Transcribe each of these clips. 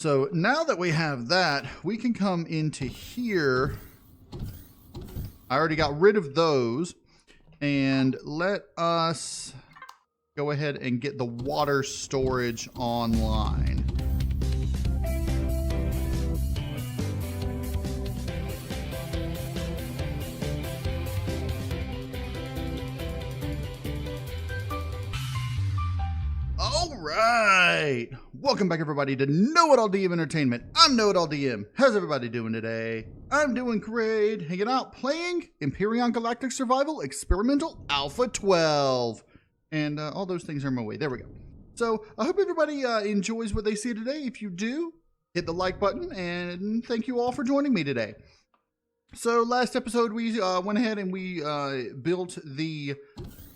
So now that we have that, we can come into here. I already got rid of those. And let us go ahead and get the water storage online. All right. Welcome back, everybody, to KnowItAllDM Entertainment. I'm KnowItAllDM. How's everybody doing today? I'm doing great. Hanging out, playing Empyrion Galactic Survival Experimental Alpha 12. And all those things are in my way. There we go. So I hope everybody enjoys what they see today. If you do, hit the like button. And thank you all for joining me today. So last episode, we went ahead and we built the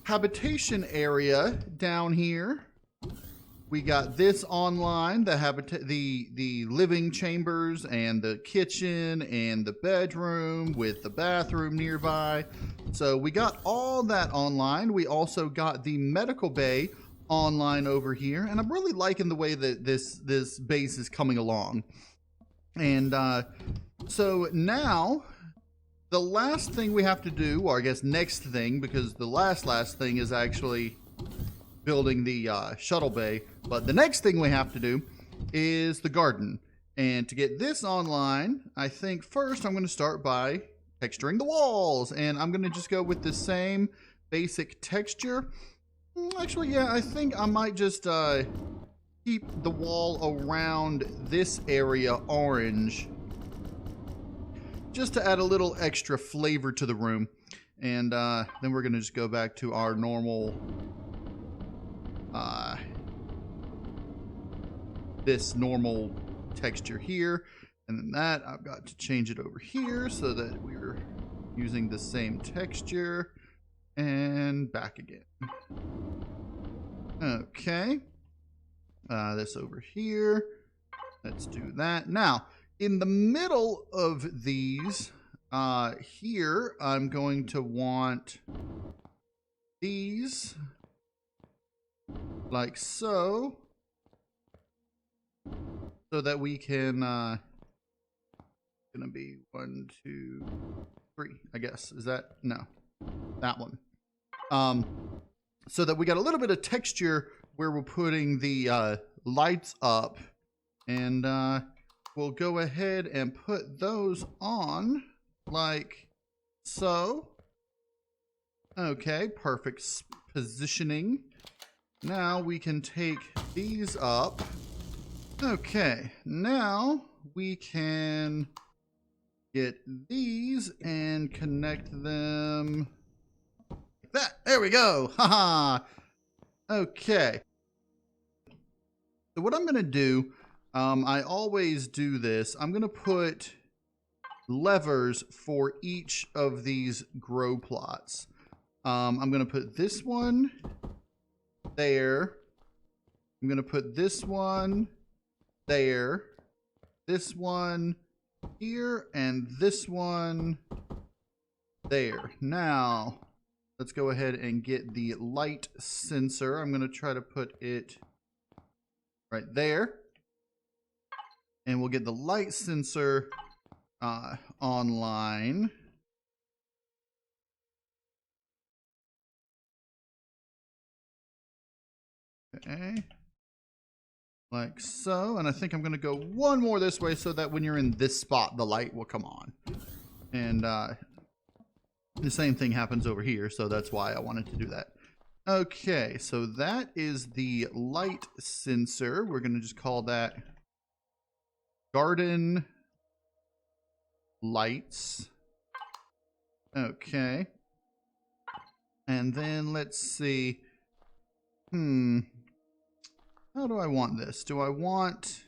habitation area down here. We got this online, the living chambers and the kitchen and the bedroom with the bathroom nearby. So we got all that online. We also got the medical bay online over here, and I'm really liking the way that this base is coming along. And so now the last thing we have to do, or I guess next thing, because the last thing is actually building the shuttle bay, but the next thing we have to do is the garden. And to get this online, I think first I'm going to start by texturing the walls, and I'm going to just go with the same basic texture. Actually, yeah, I think I might just keep the wall around this area orange, just to add a little extra flavor to the room. And then we're going to just go back to our normal this normal texture here, and then that I've got to change it over here so that we're using the same texture, and back again. Okay, this over here, let's do that. Now in the middle of these here, I'm going to want these like so, so that we can gonna be 1, 2, 3, I guess. Is that, no, that one. So that we got a little bit of texture where we're putting the lights up, and we'll go ahead and put those on like so. Okay, perfect positioning. Now we can take these up. Okay, now we can get these and connect them like that. There we go. Haha. Okay. So what I'm going to do, I always do this. I'm going to put levers for each of these grow plots. I'm going to put this one there. I'm going to put this one there, this one here, and this one there. Now, let's go ahead and get the light sensor. I'm going to try to put it right there. And we'll get the light sensor online. Okay, like so, and I think I'm going to go one more this way so that when you're in this spot, the light will come on. And the same thing happens over here, so that's why I wanted to do that. Okay, so that is the light sensor. We're going to just call that garden lights. Okay, and then let's see. How do I want this? Do I want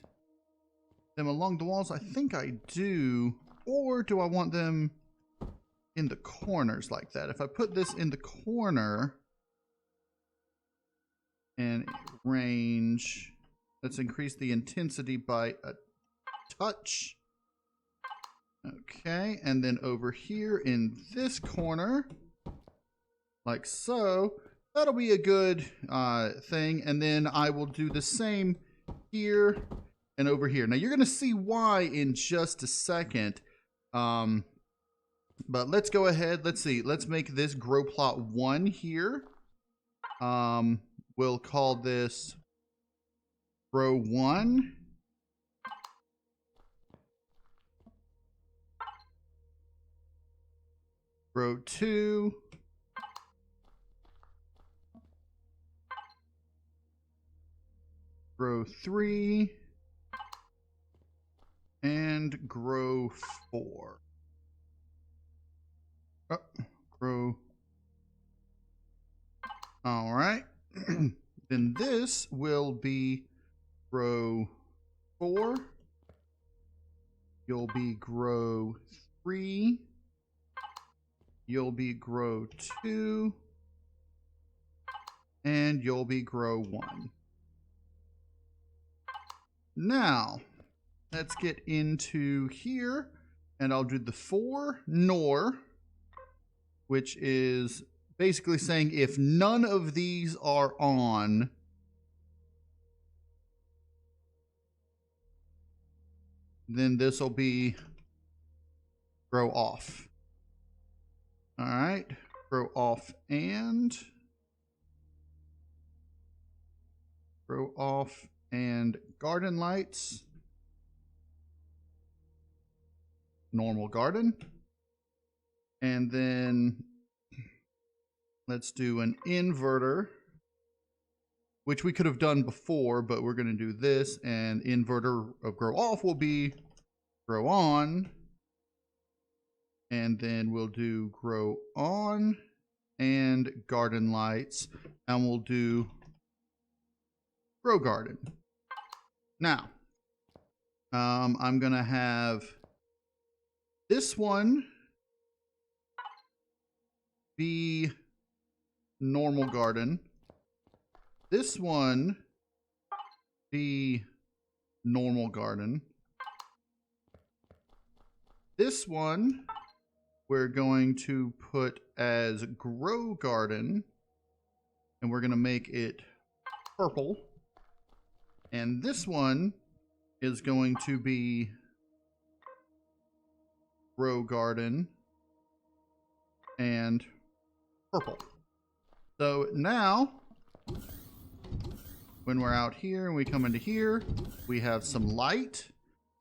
them along the walls? I think I do. Or do I want them in the corners like that? If I put this in the corner and range, let's increase the intensity by a touch. Okay, and then over here in this corner, like so. That'll be a good thing. And then I will do the same here and over here. Now you're going to see why in just a second. But let's go ahead. Let's see. Let's make this grow plot 1 here. We'll call this grow 1. Grow 2. Grow 3. And grow 4. Oh, grow. All right. Then this will be grow 4. You'll be grow 3. You'll be grow 2. And you'll be grow 1. Now, let's get into here, and I'll do the for nor, which is basically saying if none of these are on, then this will be grow off. All right, grow off and grow off and garden lights, normal garden, and then let's do an inverter, which we could have done before, but we're going to do this, and inverter of grow off will be grow on, and then we'll do grow on and garden lights, and we'll do grow garden. Now, I'm going to have this one be normal garden. This one be normal garden. This one we're going to put as grow garden, and we're going to make it purple. And this one is going to be grow garden and purple. So now, when we're out here and we come into here, we have some light.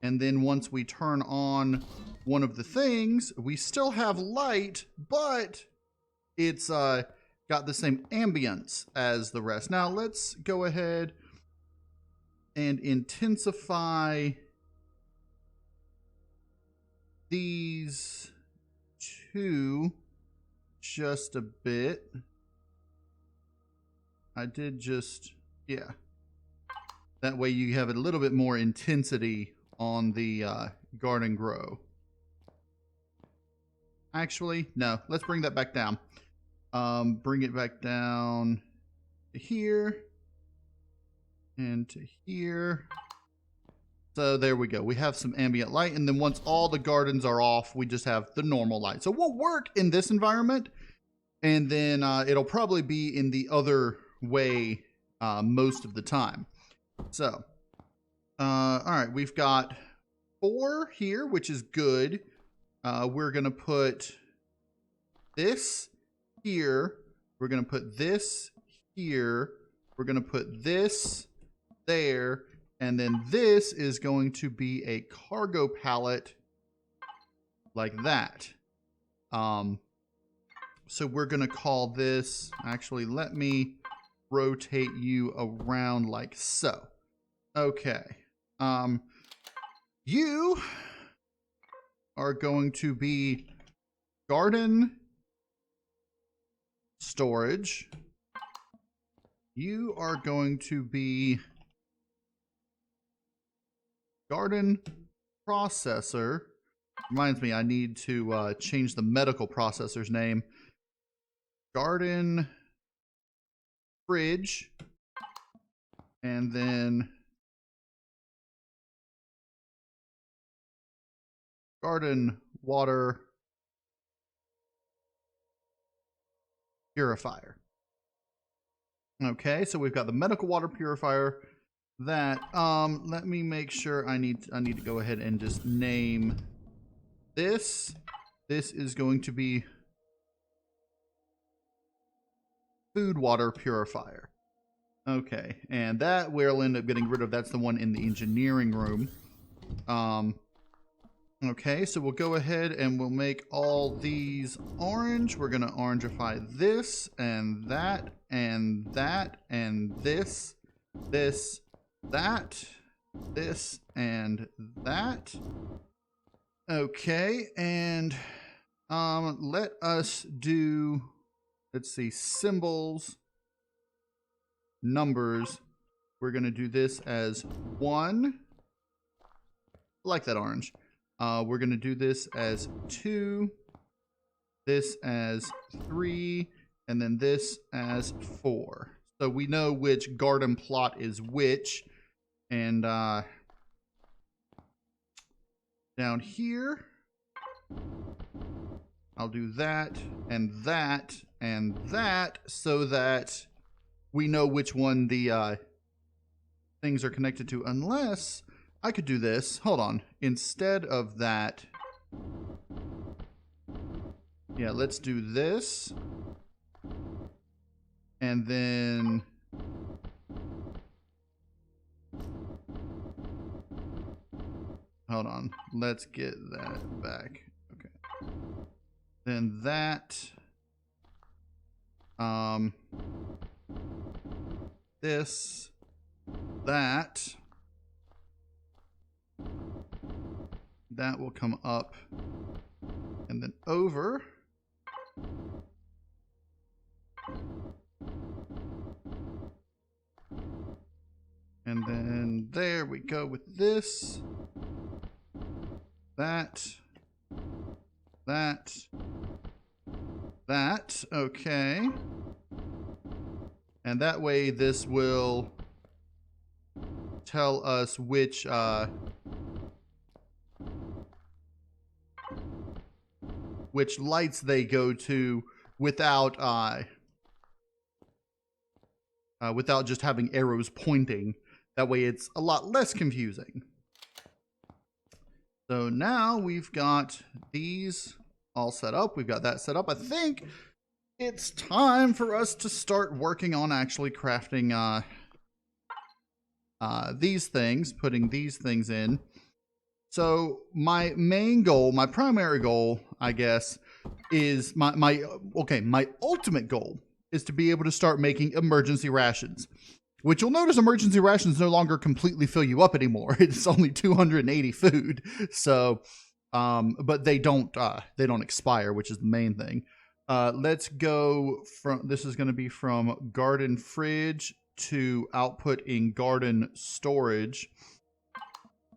And then once we turn on one of the things, we still have light, but it's got the same ambience as the rest. Now let's go ahead and intensify these two just a bit. I did just, yeah. That way you have a little bit more intensity on the garden grow. Actually, no, let's bring that back down. Bring it back down to here and to here. So there we go. We have some ambient light, and then once all the gardens are off, we just have the normal light. So we'll work in this environment, and then it'll probably be in the other way most of the time. So, all right, we've got 4 here, which is good. We're going to put this here. We're going to put this here. We're going to put this there. And then this is going to be a cargo pallet like that. So we're going to call this, actually, let me rotate you around like so. Okay. You are going to be garden storage. You are going to be garden processor. Reminds me, I need to change the medical processor's name. Garden fridge. And then garden water purifier. Okay, so we've got the medical water purifier, that. Let me make sure. I need to go ahead and just name this. This is going to be food water purifier. Okay, and that we'll end up getting rid of. That's the one in the engineering room. Okay, so we'll go ahead and we'll make all these orange. We're gonna orangify this and that and that and this, that, this and that. Okay, and let us do, let's see, symbols, numbers. We're gonna do this as 1. I like that orange. We're going to do this as 2, this as 3, and then this as 4. So we know which garden plot is which. And down here, I'll do that and that and that so that we know which one the things are connected to, unless I could do this. Hold on. Instead of that, yeah, let's do this. And then hold on. Let's get that back. Okay. Then that. This. That. That will come up and then over. And then there we go with this. That. That. That. Okay. And that way this will tell us which lights they go to without without just having arrows pointing. That way it's a lot less confusing. So now we've got these all set up. We've got that set up. I think it's time for us to start working on actually crafting these things, putting these things in. So my main goal, my primary goal, I guess, is my ultimate goal is to be able to start making emergency rations, which you'll notice emergency rations no longer completely fill you up anymore. It's only 280 food. So, but they don't expire, which is the main thing. Let's go from, this is going to be from garden fridge to output in garden storage.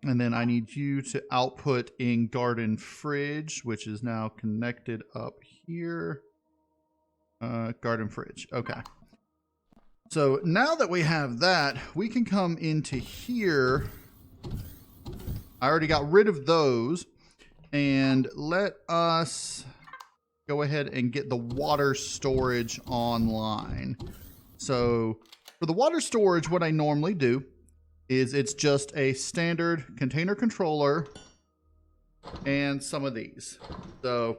And then I need you to output in garden fridge, which is now connected up here. Garden fridge. Okay. So now that we have that, we can come into here. I already got rid of those. And let us go ahead and get the water storage online. So for the water storage, what I normally do is it's just a standard container controller and some of these. So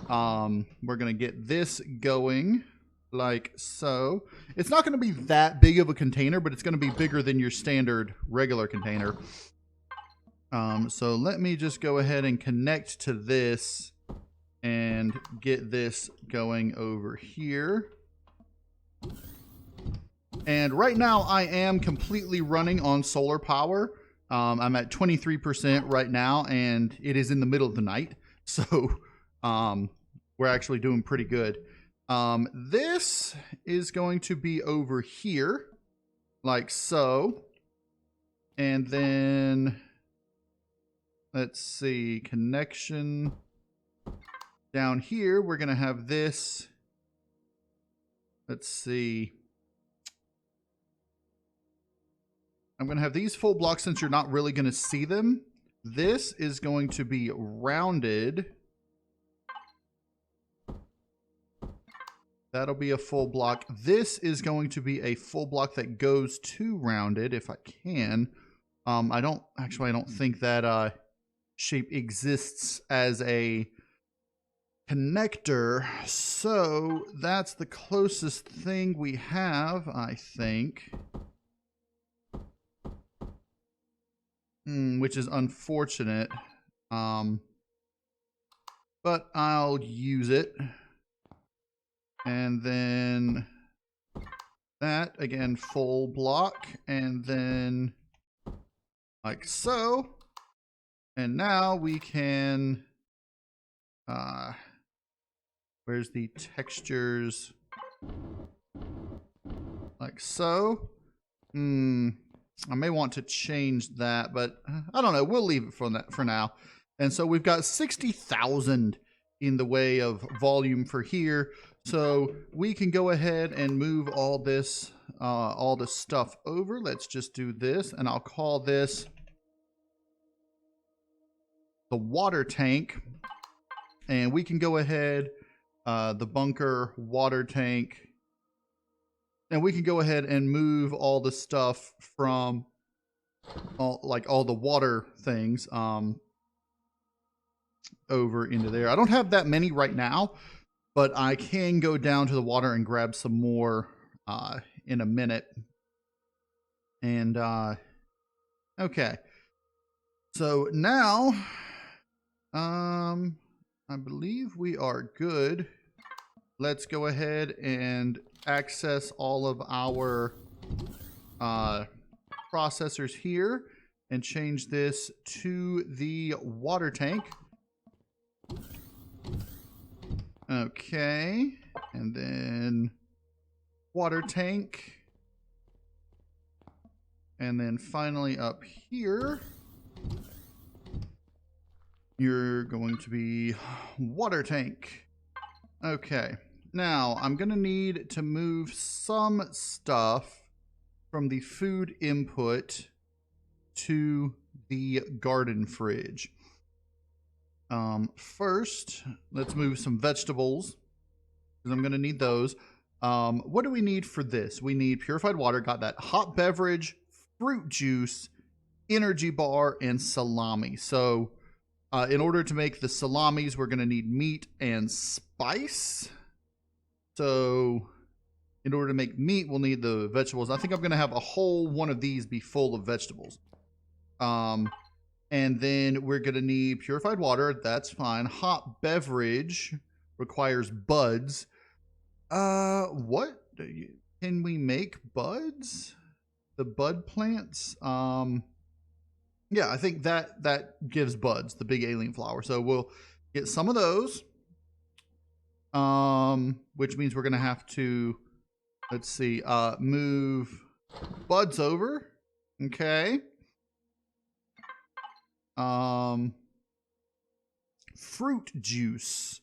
we're going to get this going like so. It's not going to be that big of a container, but it's going to be bigger than your standard regular container. So let me just go ahead and connect to this and get this going over here. And right now I am completely running on solar power. I'm at 23% right now, and it is in the middle of the night. So we're actually doing pretty good. This is going to be over here like so. And then let's see, connection down here. We're going to have this. Let's see. I'm going to have these full blocks since you're not really going to see them. This is going to be rounded. That'll be a full block. This is going to be a full block that goes to rounded if I can. I don't think that shape exists as a connector, so that's the closest thing we have, I think. Which is unfortunate. But I'll use it. And then that, again, full block. And then like so. And now we can, where's the textures? Like so. I may want to change that, but I don't know. We'll leave it for now. And so we've got 60,000 in the way of volume for here. So we can go ahead and move all this stuff over. Let's just do this, and I'll call this the water tank. And we can go ahead, the bunker, water tank. And we can go ahead and move all the stuff from all the water things over into there. I don't have that many right now, but I can go down to the water and grab some more in a minute. And okay. So now I believe we are good. Let's go ahead and access all of our processors here and change this to the water tank. Okay, and then water tank. And then finally up here, you're going to be water tank. Okay. Now, I'm going to need to move some stuff from the food input to the garden fridge. First, let's move some vegetables, because I'm going to need those. What do we need for this? We need purified water, got that, hot beverage, fruit juice, energy bar, and salami. So, in order to make the salamis, we're going to need meat and spice. So, in order to make meat, we'll need the vegetables. I think I'm going to have a whole one of these be full of vegetables. And then we're going to need purified water. That's fine. Hot beverage requires buds. What? Can we make buds? The bud plants? Yeah, I think that gives buds, the big alien flower. So we'll get some of those. Which means we're going to have to, let's see, move buds over. Okay. Fruit juice,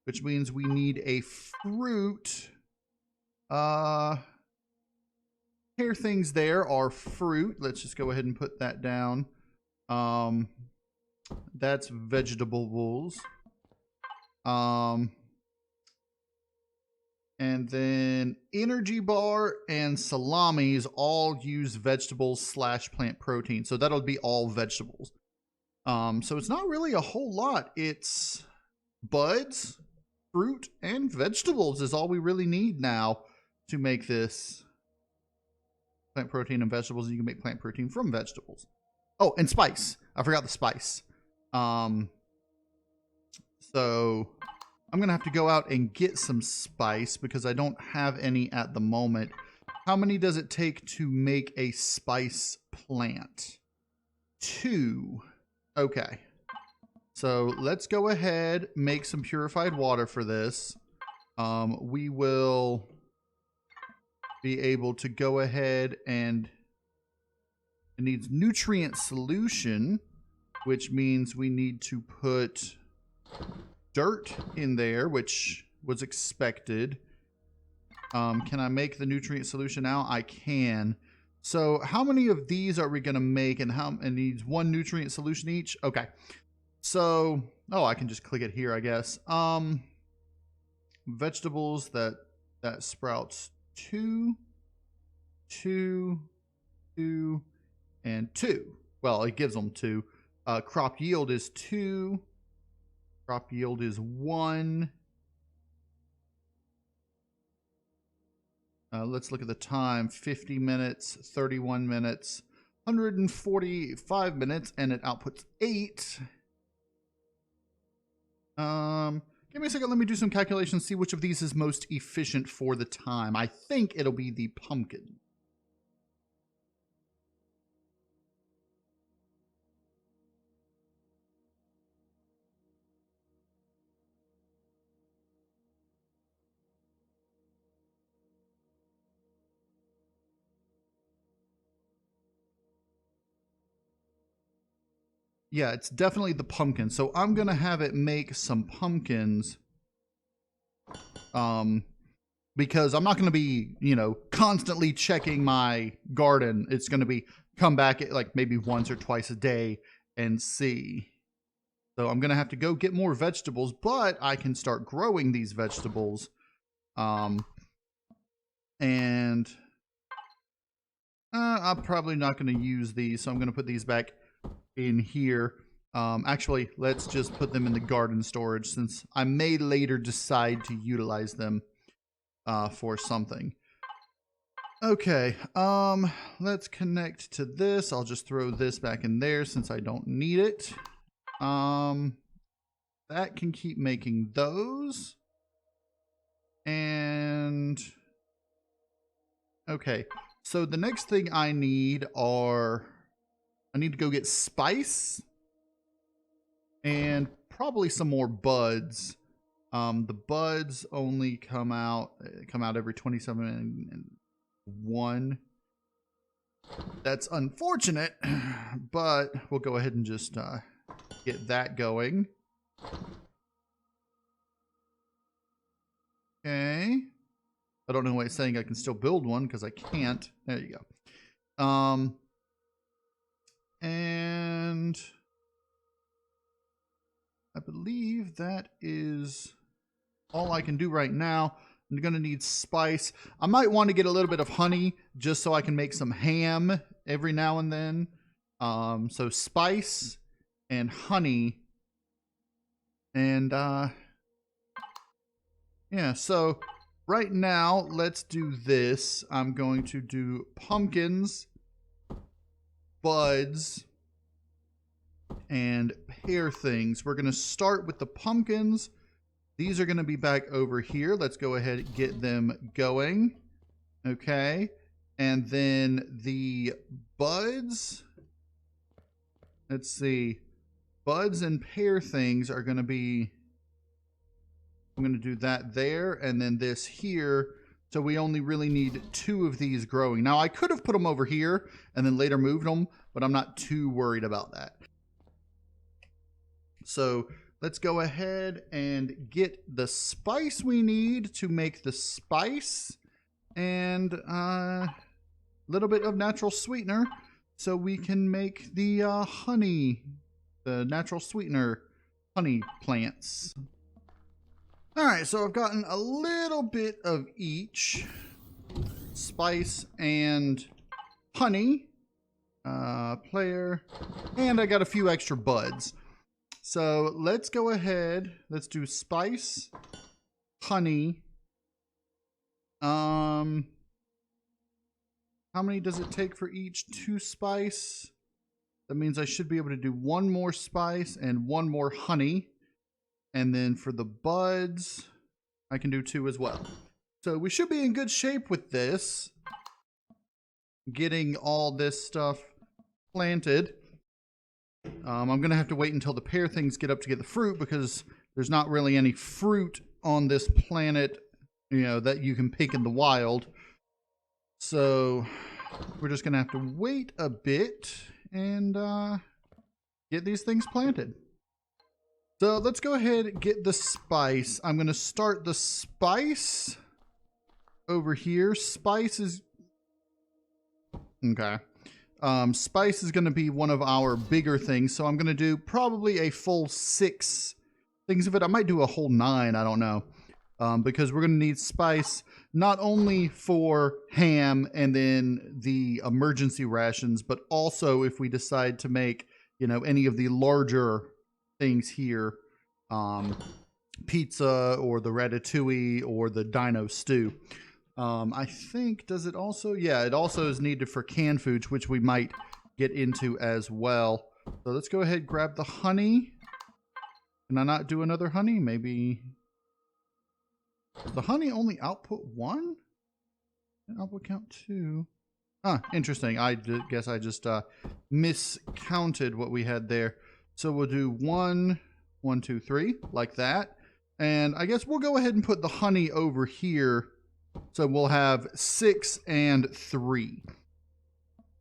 which means we need a fruit. Pair things there are fruit. Let's just go ahead and put that down. That's vegetables. And then energy bar and salamis all use vegetables / plant protein. So that'll be all vegetables. So it's not really a whole lot. It's buds, fruit, and vegetables is all we really need now to make this plant protein and vegetables. And you can make plant protein from vegetables. Oh, and spice. I forgot the spice. So I'm going to have to go out and get some spice because I don't have any at the moment. How many does it take to make a spice plant? 2. Okay. So let's go ahead, make some purified water for this. We will be able to go ahead and it needs nutrient solution, which means we need to put dirt in there, which was expected. Can I make the nutrient solution now? I can. So how many of these are we going to make, and it needs 1 nutrient solution each? Okay. So, oh, I can just click it here, I guess. Vegetables, that That sprouts 2, 2, 2, and 2. Well, it gives them 2. Crop yield is 2. Crop yield is 1. Let's look at the time. 50 minutes, 31 minutes, 145 minutes, and it outputs 8. Give me a second. Let me do some calculations, see which of these is most efficient for the time. I think it'll be the pumpkin. Yeah, it's definitely the pumpkin. So I'm going to have it make some pumpkins. Because I'm not going to be, constantly checking my garden. It's going to be come back at like maybe once or twice a day and see. So I'm going to have to go get more vegetables, but I can start growing these vegetables. And I'm probably not going to use these, so I'm going to put these back in here. Actually, let's just put them in the garden storage since I may later decide to utilize them for something. Okay, let's connect to this. I'll just throw this back in there since I don't need it. That can keep making those. And okay, so the next thing I need are, I need to go get spice and probably some more buds. The buds only come out every 27 and 1. That's unfortunate, but we'll go ahead and just get that going. Okay. I don't know why it's saying I can still build one because I can't. There you go. And I believe that is all I can do right now. I'm going to need spice. I might want to get a little bit of honey just so I can make some ham every now and then. So spice and honey. And yeah, so right now, let's do this. I'm going to do pumpkins, buds, and pear things. We're going to start with the pumpkins. These are going to be back over here. Let's go ahead and get them going. Okay. And then the buds. Let's see. Buds and pear things are going to be, I'm going to do that there and then this here. So we only really need 2 of these growing. Now I could have put them over here and then later moved them, but I'm not too worried about that. So let's go ahead and get the spice we need to make the spice and a little bit of natural sweetener so we can make the honey, the natural sweetener honey plants. All right, so I've gotten a little bit of each, spice and honey, player, and I got a few extra buds. So let's go ahead, let's do spice, honey. How many does it take for each? 2 spice. That means I should be able to do 1 more spice and 1 more honey. And then for the buds, I can do 2 as well. So we should be in good shape with this. Getting all this stuff planted. I'm going to have to wait until the pear things get up to get the fruit because there's not really any fruit on this planet, that you can pick in the wild. So we're just going to have to wait a bit and get these things planted. So let's go ahead and get the spice. I'm going to start the spice over here. Spice is... Okay. Spice is going to be one of our bigger things. So I'm going to do probably a full 6 things of it. I might do a whole 9. I don't know. Because we're going to need spice not only for ham and then the emergency rations, but also if we decide to make, any of the larger things here, pizza or the ratatouille or the dino stew. I think, does it also? Yeah, it also is needed for canned foods, which we might get into as well. So let's go ahead and grab the honey. Can I not do another honey? Maybe. Does the honey only output 1? Output count 2. Ah, interesting. I guess I just miscounted what we had there. So we'll do 1, 1, 2, 3, like that. And I guess we'll go ahead and put the honey over here. So we'll have 6 and 3.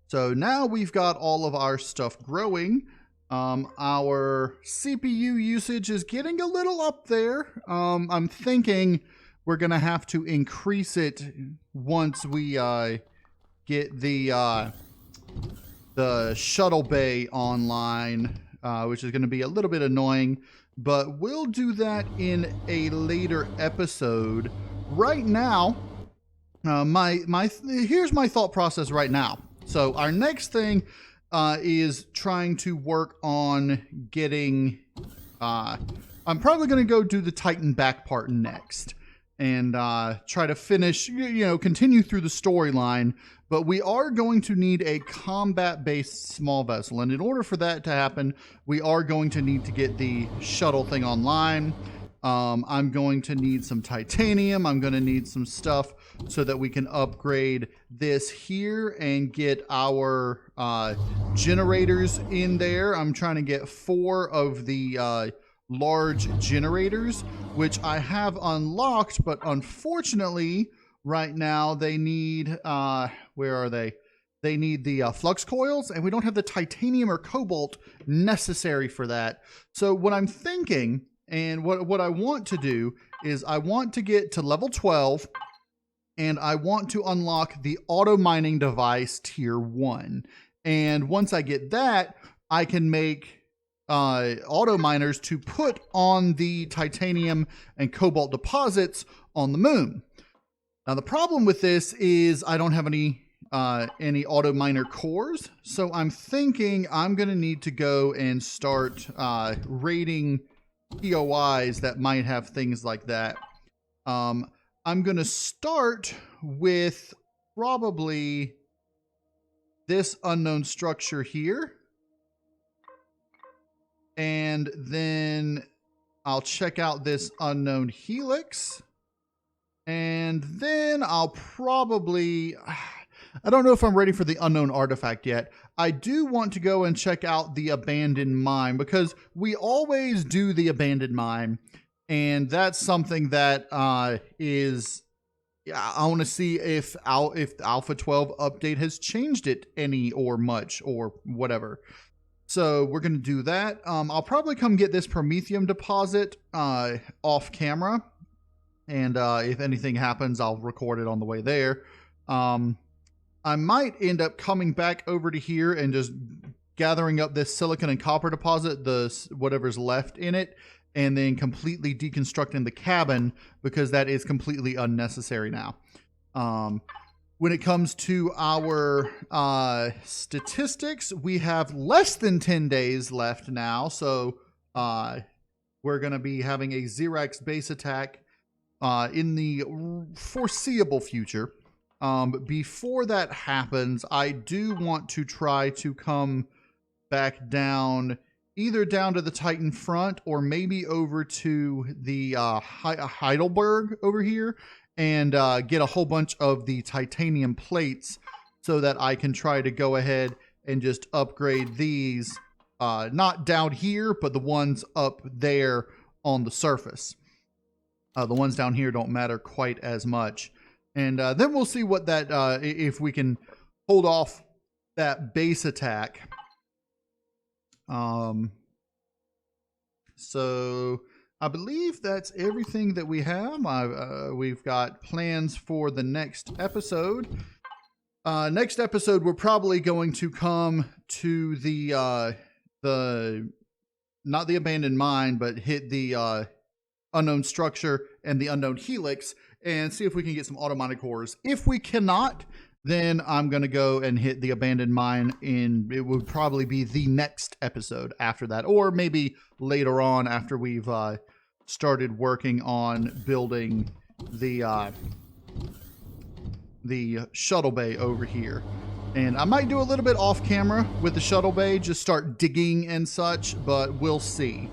So now we've got all of our stuff growing. Our CPU usage is getting a little up there. I'm thinking we're going to have to increase it once we get the shuttle bay online, which is going to be a little bit annoying. But we'll do that in a later episode. Right now, here's my thought process right now. So our next thing is trying to work on getting. I'm probably going to go do the Titan back part next, and try to finish. Continue through the storyline. But we are going to need a combat-based small vessel, and in order for that to happen, we are going to need to get the shuttle thing online. I'm going to need some titanium. I'm going to need some stuff so that we can upgrade this here and get our generators in there. I'm trying to get 4 of the large generators, which I have unlocked, but unfortunately, right now they need, where are they? They need the flux coils, and we don't have the titanium or cobalt necessary for that. So what I'm thinking, and what I want to do, is I want to get to level 12, and I want to unlock the auto mining device tier 1. And once I get that, I can make auto miners to put on the titanium and cobalt deposits on the moon. Now the problem with this is I don't have any auto miner cores, so I'm thinking I'm going to need to go and start raiding POIs that might have things like that. I'm going to start with probably this unknown structure here. And then I'll check out this unknown helix. And then I'll probably... I don't know if I'm ready for the unknown artifact yet. I do want to go and check out the abandoned mine, because we always do the abandoned mine. And that's something that is... I want to see if the Alpha 12 update has changed it any or much or whatever. So we're going to do that. I'll probably come get this Promethium deposit off camera. And if anything happens, I'll record it on the way there. I might end up coming back over to here and just gathering up this silicon and copper deposit, whatever's left in it, and then completely deconstructing the cabin, because that is completely unnecessary now. When it comes to our statistics, we have less than 10 days left now. So we're going to be having a Xerax base attack in the foreseeable future. Before that happens, I do want to try to come back down, either down to the Titan front or maybe over to the Heidelberg over here, and get a whole bunch of the titanium plates so that I can try to go ahead and just upgrade these, not down here, but the ones up there on the surface. The ones down here don't matter quite as much. And then we'll see what that, if we can hold off that base attack. So I believe that's everything that we have. We've got plans for the next episode. Next episode, we're probably going to come to the not the abandoned mine, but hit the unknown structure and the unknown helix, and see if we can get some auto-mining cores. If we cannot, then I'm going to go and hit the abandoned mine, and it would probably be the next episode after that, or maybe later on after we've started working on building the shuttle bay over here. And I might do a little bit off camera with the shuttle bay, just start digging and such, but we'll see.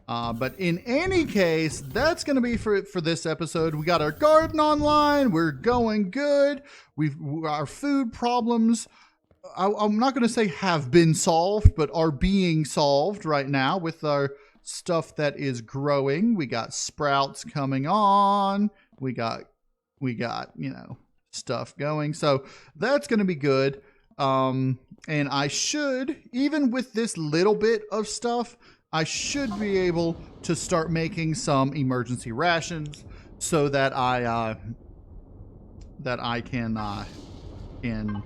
But in any case, that's going to be for this episode. We got our garden online. We're going good. Our food problems, I'm not going to say have been solved, but are being solved right now with our stuff that is growing. We got sprouts coming on. We got, you know, stuff going. So that's going to be good. And I should, even with this little bit of stuff, I should be able to start making some emergency rations so that I can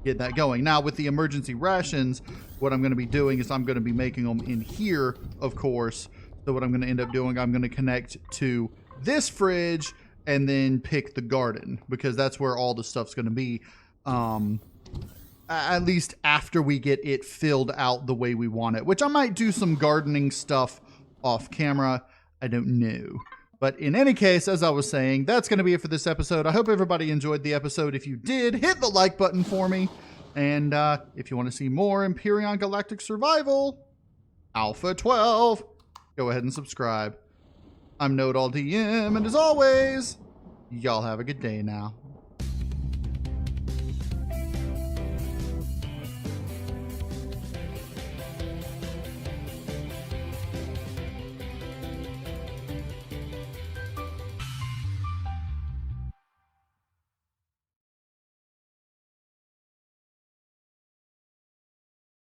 get that going. Now with the emergency rations, what I'm going to be doing is I'm going to be making them in here, of course. So what I'm going to end up doing, I'm going to connect to this fridge and then pick the garden, because that's where all the stuff's going to be. At least after we get it filled out the way we want it, which I might do some gardening stuff off camera. I don't know. But in any case, as I was saying, that's going to be it for this episode. I hope everybody enjoyed the episode. If you did, hit the like button for me. And if you want to see more Empyrion Galactic Survival Alpha 12, go ahead and subscribe. I'm KnowItAllDM, and as always, y'all have a good day now.